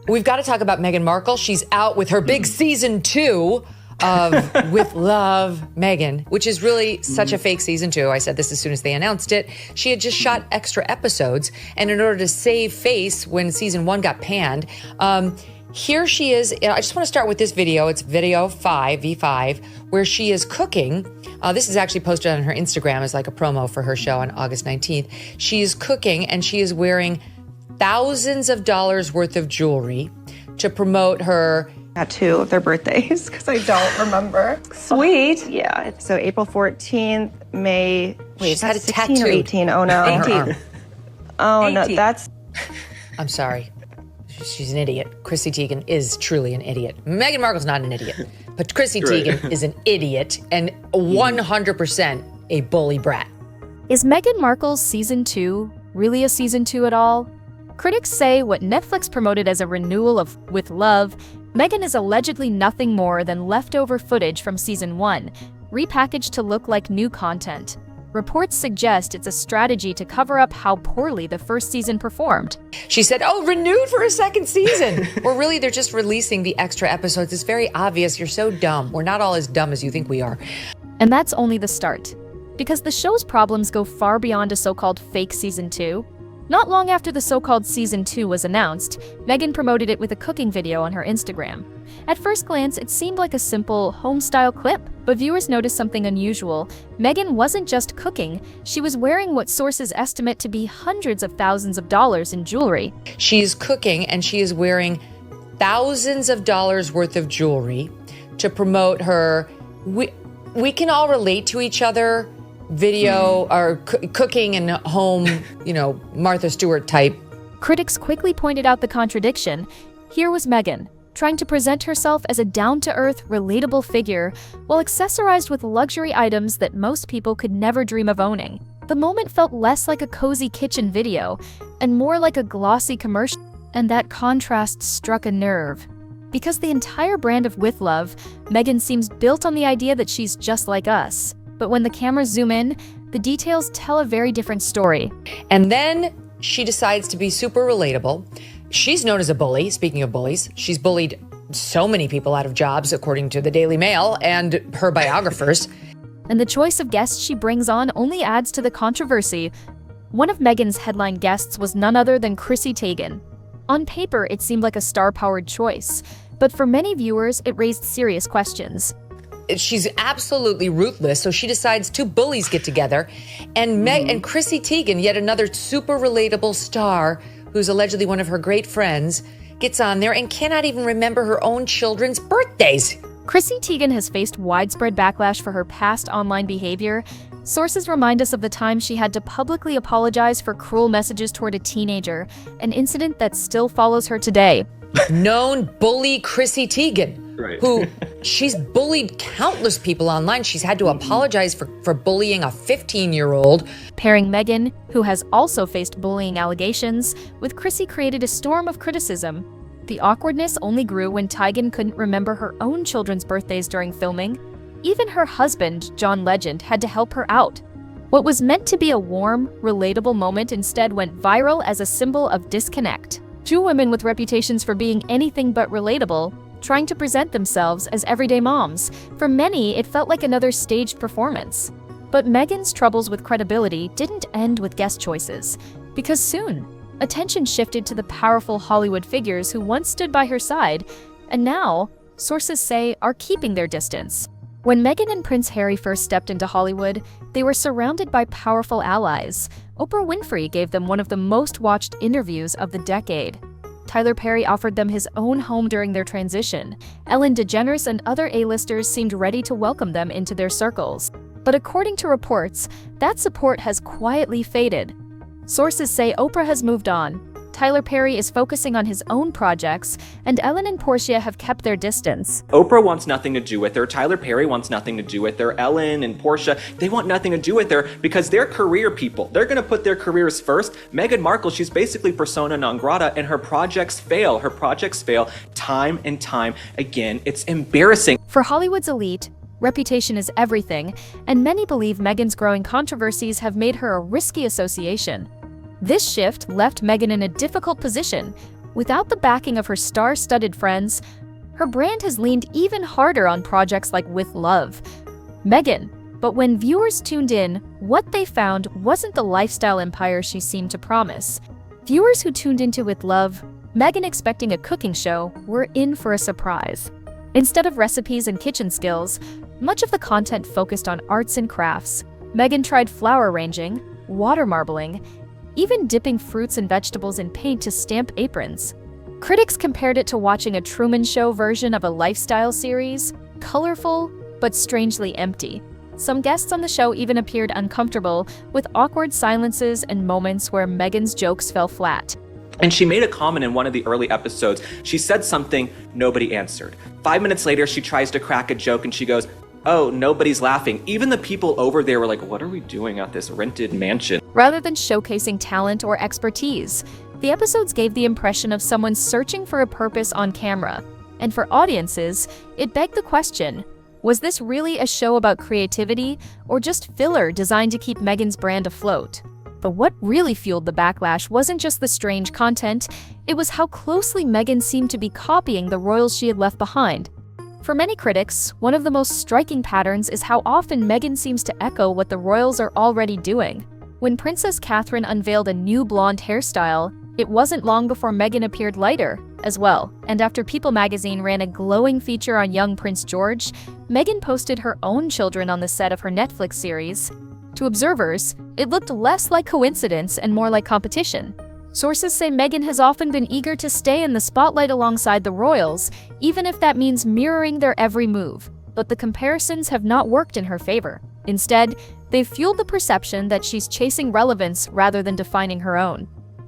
We've got to talk about Meghan Markle. She's out with her big season 2 of With Love, Meghan, which is really such a fake season 2. I said this as soon as they announced it. She had just shot extra episodes, and in order to save face when season 1 got panned, here she is. I just want to start with this video. It's video 5, V5, where she is cooking. This is actually posted on her Instagram as like a promo for her show on August 19th. She is cooking, and she is wearing thousands of dollars worth of jewelry to promote her tattoo of their birthdays because I don't remember. Sweet. Yeah. So April 14th, May. Wait, She's had a 16 tattoo. or 18? Oh no. 18. Oh no, 18. that's. I'm sorry. She's an idiot. Chrissy Teigen is truly an idiot. Meghan Markle's not an idiot, but Chrissy Teigen is an idiot and 100% a bully brat. Is Meghan Markle's season 2 really a season 2 at all? Critics say what Netflix promoted as a renewal of With Love, Meghan is allegedly nothing more than leftover footage from season 1, repackaged to look like new content. Reports suggest it's a strategy to cover up how poorly the first season performed. She said, renewed for a second season. Or really, they're just releasing the extra episodes. It's very obvious. You're so dumb. We're not all as dumb as you think we are. And that's only the start. Because the show's problems go far beyond a so-called fake season 2. Not long after the so-called season 2 was announced, Meghan promoted it with a cooking video on her Instagram. At first glance, it seemed like a simple, home-style clip, but viewers noticed something unusual. Meghan wasn't just cooking, she was wearing what sources estimate to be hundreds of thousands of dollars in jewelry. She's cooking, and she is wearing thousands of dollars worth of jewelry to promote her. We can all relate to each other. Video or cooking and home, Martha Stewart type. Critics quickly pointed out the contradiction. Here was Meghan, trying to present herself as a down-to-earth, relatable figure, while accessorized with luxury items that most people could never dream of owning. The moment felt less like a cozy kitchen video, and more like a glossy commercial, and that contrast struck a nerve. Because the entire brand of With Love, Meghan seems built on the idea that she's just like us. But when the cameras zoom in, the details tell a very different story. And then she decides to be super relatable. She's known as a bully. Speaking of bullies, she's bullied so many people out of jobs, according to the Daily Mail and her biographers. And the choice of guests she brings on only adds to the controversy. One of Meghan's headline guests was none other than Chrissy Teigen. On paper, it seemed like a star-powered choice, but for many viewers, it raised serious questions. She's absolutely ruthless, so she decides 2 bullies get together, and and Chrissy Teigen, yet another super relatable star who's allegedly one of her great friends, gets on there and cannot even remember her own children's birthdays. Chrissy Teigen has faced widespread backlash for her past online behavior. Sources remind us of the time she had to publicly apologize for cruel messages toward a teenager, an incident that still follows her today. Known bully Chrissy Teigen. Right. Who she's bullied countless people online. She's had to apologize for bullying a 15-year-old. Pairing Meghan, who has also faced bullying allegations, with Chrissy created a storm of criticism. The awkwardness only grew when Teigen couldn't remember her own children's birthdays during filming. Even her husband, John Legend, had to help her out. What was meant to be a warm, relatable moment instead went viral as a symbol of disconnect. 2 women with reputations for being anything but relatable, trying to present themselves as everyday moms. For many, it felt like another staged performance. But Meghan's troubles with credibility didn't end with guest choices, because soon, attention shifted to the powerful Hollywood figures who once stood by her side, and now, sources say, are keeping their distance. When Meghan and Prince Harry first stepped into Hollywood, they were surrounded by powerful allies. Oprah Winfrey gave them one of the most watched interviews of the decade. Tyler Perry offered them his own home during their transition. Ellen DeGeneres and other A-listers seemed ready to welcome them into their circles. But according to reports, that support has quietly faded. Sources say Oprah has moved on. Tyler Perry is focusing on his own projects, and Ellen and Portia have kept their distance. Oprah wants nothing to do with her. Tyler Perry wants nothing to do with her. Ellen and Portia, they want nothing to do with her because they're career people. They're going to put their careers first. Meghan Markle, she's basically persona non grata, and her projects fail. Her projects fail time and time again. It's embarrassing. For Hollywood's elite, reputation is everything, and many believe Meghan's growing controversies have made her a risky association. This shift left Meghan in a difficult position. Without the backing of her star-studded friends, her brand has leaned even harder on projects like With Love. Meghan. But when viewers tuned in, what they found wasn't the lifestyle empire she seemed to promise. Viewers who tuned into With Love, Meghan expecting a cooking show, were in for a surprise. Instead of recipes and kitchen skills, much of the content focused on arts and crafts. Meghan tried flower arranging, water marbling, even dipping fruits and vegetables in paint to stamp aprons. Critics compared it to watching a Truman Show version of a lifestyle series, colorful but strangely empty. Some guests on the show even appeared uncomfortable, with awkward silences and moments where Meghan's jokes fell flat. And she made a comment in one of the early episodes. She said something, nobody answered. 5 minutes later, she tries to crack a joke and she goes, "Oh, nobody's laughing." Even the people over there were like, "What are we doing at this rented mansion?" Rather than showcasing talent or expertise, the episodes gave the impression of someone searching for a purpose on camera. And for audiences, it begged the question, was this really a show about creativity or just filler designed to keep Meghan's brand afloat? But what really fueled the backlash wasn't just the strange content, it was how closely Meghan seemed to be copying the royals she had left behind. For many critics, one of the most striking patterns is how often Meghan seems to echo what the royals are already doing. When Princess Catherine unveiled a new blonde hairstyle, it wasn't long before Meghan appeared lighter as well. And after People magazine ran a glowing feature on young Prince George, Meghan posted her own children on the set of her Netflix series. To observers, it looked less like coincidence and more like competition. Sources say Meghan has often been eager to stay in the spotlight alongside the royals, even if that means mirroring their every move. But the comparisons have not worked in her favor. Instead, they've fueled the perception that she's chasing relevance rather than defining her own.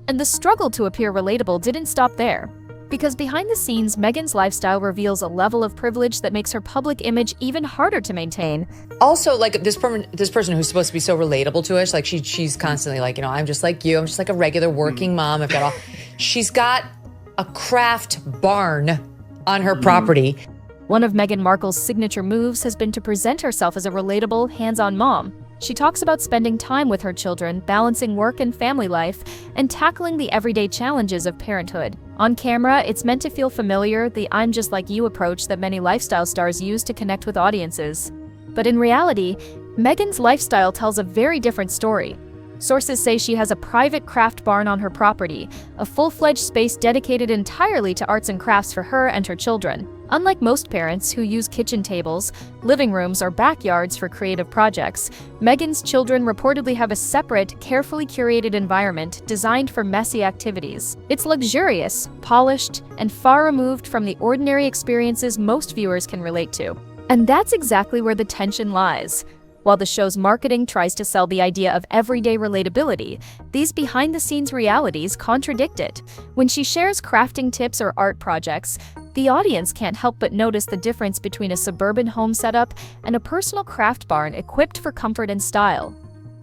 And the struggle to appear relatable didn't stop there. Because behind the scenes, Meghan's lifestyle reveals a level of privilege that makes her public image even harder to maintain. Also, like this person who's supposed to be so relatable to us, like she's constantly like, I'm just like you. I'm just like a regular working mom. I've got all. She's got a craft barn on her property. One of Meghan Markle's signature moves has been to present herself as a relatable, hands-on mom. She talks about spending time with her children, balancing work and family life, and tackling the everyday challenges of parenthood. On camera, it's meant to feel familiar, the "I'm just like you" approach that many lifestyle stars use to connect with audiences. But in reality, Meghan's lifestyle tells a very different story. Sources say she has a private craft barn on her property, a full-fledged space dedicated entirely to arts and crafts for her and her children. Unlike most parents who use kitchen tables, living rooms, or backyards for creative projects, Meghan's children reportedly have a separate, carefully curated environment designed for messy activities. It's luxurious, polished, and far removed from the ordinary experiences most viewers can relate to. And that's exactly where the tension lies. While the show's marketing tries to sell the idea of everyday relatability, these behind-the-scenes realities contradict it. When she shares crafting tips or art projects, the audience can't help but notice the difference between a suburban home setup and a personal craft barn equipped for comfort and style.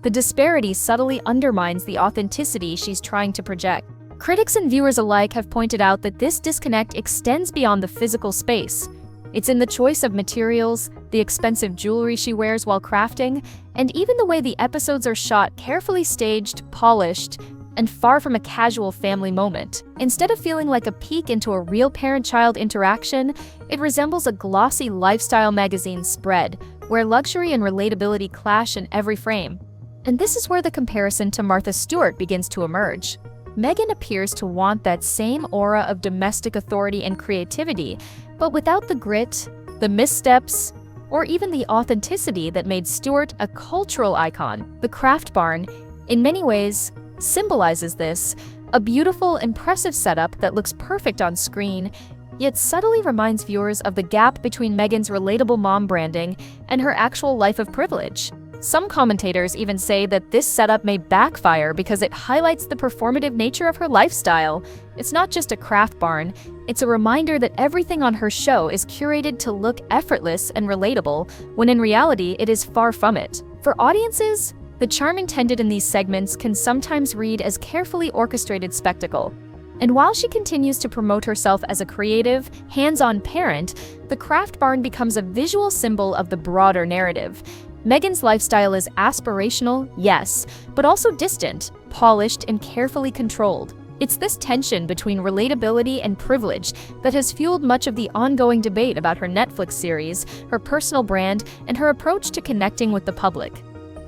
The disparity subtly undermines the authenticity she's trying to project. Critics and viewers alike have pointed out that this disconnect extends beyond the physical space. It's in the choice of materials, the expensive jewelry she wears while crafting, and even the way the episodes are shot, carefully staged, polished, and far from a casual family moment. Instead of feeling like a peek into a real parent-child interaction, it resembles a glossy lifestyle magazine spread, where luxury and relatability clash in every frame. And this is where the comparison to Martha Stewart begins to emerge. Meghan appears to want that same aura of domestic authority and creativity, but without the grit, the missteps, or even the authenticity that made Stewart a cultural icon. The craft barn, in many ways, symbolizes this, a beautiful, impressive setup that looks perfect on screen, yet subtly reminds viewers of the gap between Meghan's relatable mom branding and her actual life of privilege. Some commentators even say that this setup may backfire because it highlights the performative nature of her lifestyle. It's not just a craft barn, it's a reminder that everything on her show is curated to look effortless and relatable, when in reality it is far from it. For audiences, the charm intended in these segments can sometimes read as carefully orchestrated spectacle. And while she continues to promote herself as a creative, hands-on parent, the craft barn becomes a visual symbol of the broader narrative. Meghan's lifestyle is aspirational, yes, but also distant, polished, and carefully controlled. It's this tension between relatability and privilege that has fueled much of the ongoing debate about her Netflix series, her personal brand, and her approach to connecting with the public.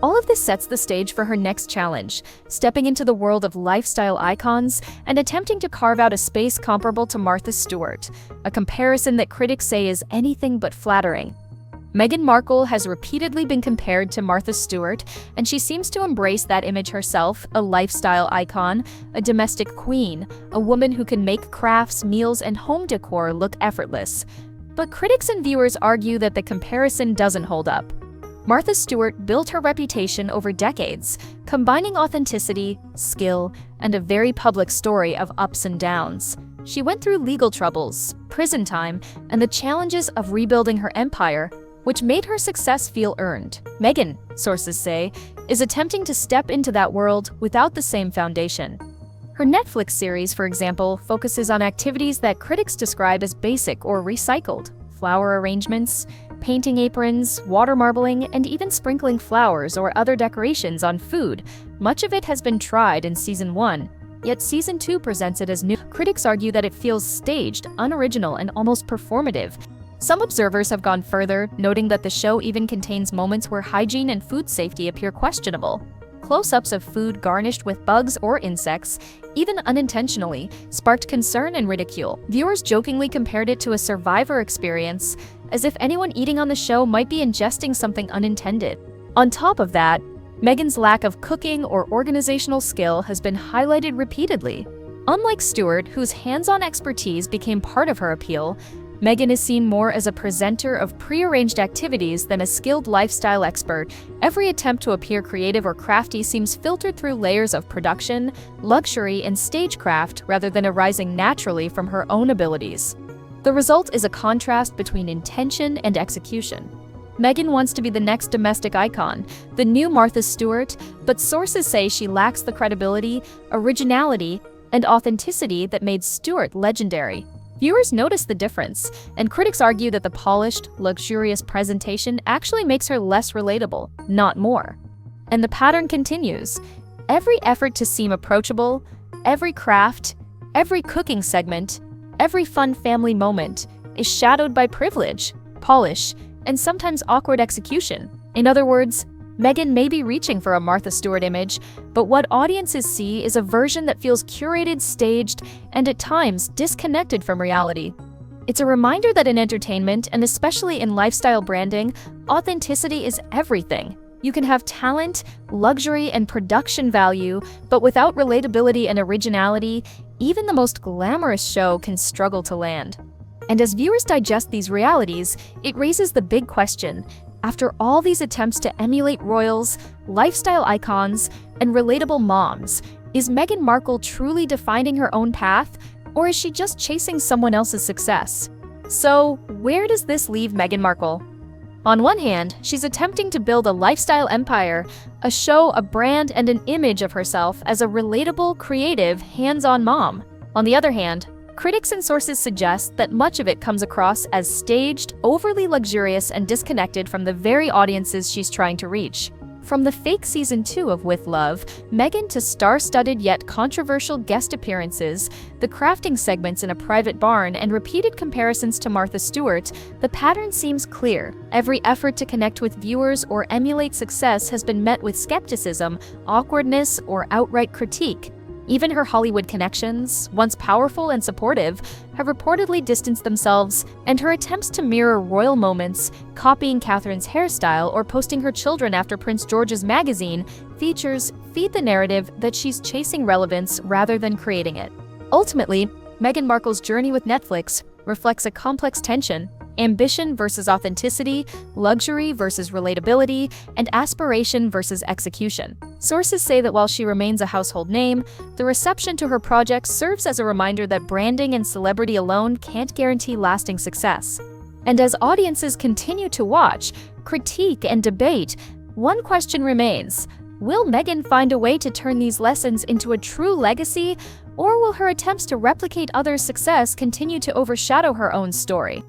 All of this sets the stage for her next challenge, stepping into the world of lifestyle icons and attempting to carve out a space comparable to Martha Stewart, a comparison that critics say is anything but flattering. Meghan Markle has repeatedly been compared to Martha Stewart, and she seems to embrace that image herself, a lifestyle icon, a domestic queen, a woman who can make crafts, meals, and home decor look effortless. But critics and viewers argue that the comparison doesn't hold up. Martha Stewart built her reputation over decades, combining authenticity, skill, and a very public story of ups and downs. She went through legal troubles, prison time, and the challenges of rebuilding her empire, which made her success feel earned. Meghan, sources say, is attempting to step into that world without the same foundation. Her Netflix series, for example, focuses on activities that critics describe as basic or recycled: flower arrangements, painting aprons, water marbling, and even sprinkling flowers or other decorations on food. Much of it has been tried in Season 1, yet Season 2 presents it as new. Critics argue that it feels staged, unoriginal, and almost performative. Some observers have gone further, noting that the show even contains moments where hygiene and food safety appear questionable. Close-ups of food garnished with bugs or insects, even unintentionally, sparked concern and ridicule. Viewers jokingly compared it to a Survivor experience, as if anyone eating on the show might be ingesting something unintended. On top of that, Meghan's lack of cooking or organizational skill has been highlighted repeatedly. Unlike Stewart, whose hands-on expertise became part of her appeal, Meghan is seen more as a presenter of prearranged activities than a skilled lifestyle expert. Every attempt to appear creative or crafty seems filtered through layers of production, luxury, and stagecraft rather than arising naturally from her own abilities. The result is a contrast between intention and execution. Meghan wants to be the next domestic icon, the new Martha Stewart, but sources say she lacks the credibility, originality, and authenticity that made Stewart legendary. Viewers notice the difference, and critics argue that the polished, luxurious presentation actually makes her less relatable, not more. And the pattern continues. Every effort to seem approachable, every craft, every cooking segment, every fun family moment is shadowed by privilege, polish, and sometimes awkward execution. In other words, Meghan may be reaching for a Martha Stewart image, but what audiences see is a version that feels curated, staged, and at times disconnected from reality. It's a reminder that in entertainment, and especially in lifestyle branding, authenticity is everything. You can have talent, luxury, and production value, but without relatability and originality, even the most glamorous show can struggle to land. And as viewers digest these realities, it raises the big question: after all these attempts to emulate royals, lifestyle icons, and relatable moms, is Meghan Markle truly defining her own path, or is she just chasing someone else's success? So, where does this leave Meghan Markle? On one hand, she's attempting to build a lifestyle empire, a show, a brand, and an image of herself as a relatable, creative, hands-on mom. On the other hand, critics and sources suggest that much of it comes across as staged, overly luxurious, and disconnected from the very audiences she's trying to reach. From the fake Season 2 of With Love, Meghan to star-studded yet controversial guest appearances, the crafting segments in a private barn, and repeated comparisons to Martha Stewart, the pattern seems clear. Every effort to connect with viewers or emulate success has been met with skepticism, awkwardness, or outright critique. Even her Hollywood connections, once powerful and supportive, have reportedly distanced themselves, and her attempts to mirror royal moments, copying Catherine's hairstyle or posting her children after Prince George's magazine, features feed the narrative that she's chasing relevance rather than creating it. Ultimately, Meghan Markle's journey with Netflix reflects a complex tension: ambition versus authenticity, luxury versus relatability, and aspiration versus execution. Sources say that while she remains a household name, the reception to her projects serves as a reminder that branding and celebrity alone can't guarantee lasting success. And as audiences continue to watch, critique, and debate, one question remains: will Meghan find a way to turn these lessons into a true legacy, or will her attempts to replicate others' success continue to overshadow her own story?